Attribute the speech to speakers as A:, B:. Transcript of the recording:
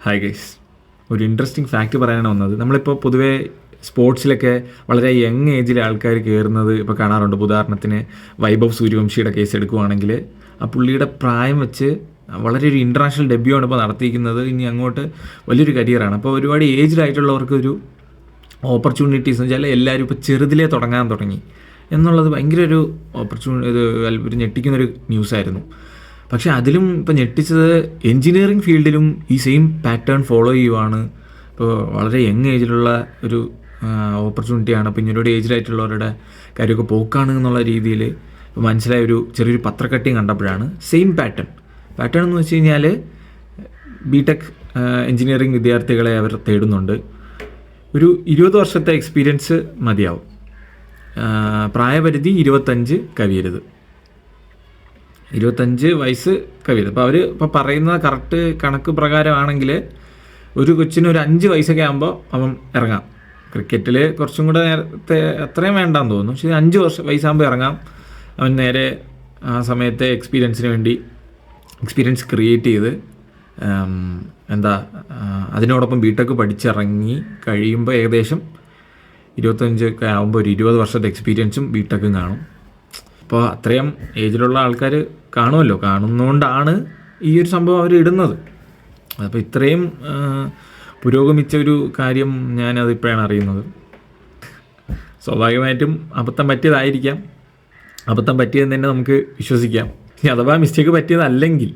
A: Hi guys, ഒരു interesting fact പറയാനാണ് വന്നത്. നമ്മളിപ്പോൾ പൊതുവേ സ്പോർട്സിലൊക്കെ വളരെ യങ് ഏജിലെ ആൾക്കാർ കയറുന്നത് ഇപ്പോൾ കാണാറുണ്ട്. ഉദാഹരണത്തിന് വൈഭവ് സൂര്യവംശിയുടെ കേസ് എടുക്കുകയാണെങ്കിൽ ആ പുള്ളിയുടെ പ്രായം വെച്ച് വളരെ ഒരു ഇൻ്റർനാഷണൽ ഡെബ്യൂ ആണ് ഇപ്പോൾ നടത്തിയിരിക്കുന്നത്. ഇനി അങ്ങോട്ട് വലിയൊരു കരിയറാണ്. അപ്പോൾ ഒരുപാട് ഏജ്ഡ് ആയിട്ടുള്ളവർക്ക് ഒരു ഓപ്പർച്യൂണിറ്റീസ് എന്ന് വെച്ചാൽ എല്ലാവരും ഇപ്പോൾ ചെറുതിലേ തുടങ്ങാൻ തുടങ്ങി എന്നുള്ളത് ഭയങ്കര ഒരു ഒരു ഞെട്ടിക്കുന്നൊരു ന്യൂസായിരുന്നു. പക്ഷേ അതിലും ഇപ്പോൾ ഞെട്ടിച്ചത് എൻജിനീയറിംഗ് ഫീൽഡിലും ഈ സെയിം പാറ്റേൺ ഫോളോ ചെയ്യുവാണ്. ഇപ്പോൾ വളരെ യങ് ഏജിലുള്ള ഒരു ഓപ്പർച്യൂണിറ്റിയാണ്. അപ്പോൾ ഇങ്ങനൊരു ഏജിലായിട്ടുള്ളവരുടെ കാര്യമൊക്കെ പോക്കാണ് എന്നുള്ള രീതിയിൽ ഇപ്പോൾ മനസ്സിലായ ഒരു ചെറിയൊരു പത്രക്കട്ടിങ് കണ്ടപ്പോഴാണ് സെയിം പാറ്റേൺ എന്ന് വെച്ച് കഴിഞ്ഞാൽ ബിടെക് എൻജിനീയറിംഗ് വിദ്യാർത്ഥികളെ അവർ തേടുന്നുണ്ട്. ഒരു 20 വർഷത്തെ എക്സ്പീരിയൻസ് മതിയാവും. പ്രായപരിധി 25 കവിയരുത്. 25 വയസ്സ് കവിയരുത്. അപ്പോൾ അവർ ഇപ്പോൾ പറയുന്ന കറക്റ്റ് കണക്ക് പ്രകാരമാണെങ്കിൽ ഒരു കൊച്ചിന് ഒരു 5 വയസ്സൊക്കെ ആകുമ്പോൾ അവൻ ഇറങ്ങാം. ക്രിക്കറ്റിൽ കുറച്ചും കൂടെ നേരത്തെ അത്രയും വേണ്ടാന്ന് തോന്നുന്നു. പക്ഷേ 5 വയസ്സാകുമ്പോൾ ഇറങ്ങാം. അവൻ നേരെ ആ സമയത്തെ എക്സ്പീരിയൻസ് ക്രിയേറ്റ് ചെയ്ത് അതിനോടൊപ്പം ബിടെക് പഠിച്ചിറങ്ങി കഴിയുമ്പോൾ ഏകദേശം 25 ഒക്കെ ആകുമ്പോൾ ഒരു 20 വർഷത്തെ എക്സ്പീരിയൻസും ബിടെക്കും കാണും. അപ്പോൾ അത്രയും ഏജിലുള്ള ആൾക്കാർ കാണുമല്ലോ, കാണുന്നതുകൊണ്ടാണ് ഈ ഒരു സംഭവം അവർ ഇടുന്നത്. അപ്പോൾ ഇത്രയും പുരോഗമിച്ച ഒരു കാര്യം ഞാനതിപ്പോഴാണ് അറിയുന്നത്. സ്വാഭാവികമായിട്ടും അബദ്ധം പറ്റിയതായിരിക്കാം. അബദ്ധം പറ്റിയതെന്ന് തന്നെ നമുക്ക് വിശ്വസിക്കാം. ഇനി അഥവാ മിസ്റ്റേക്ക് പറ്റിയതല്ലെങ്കിൽ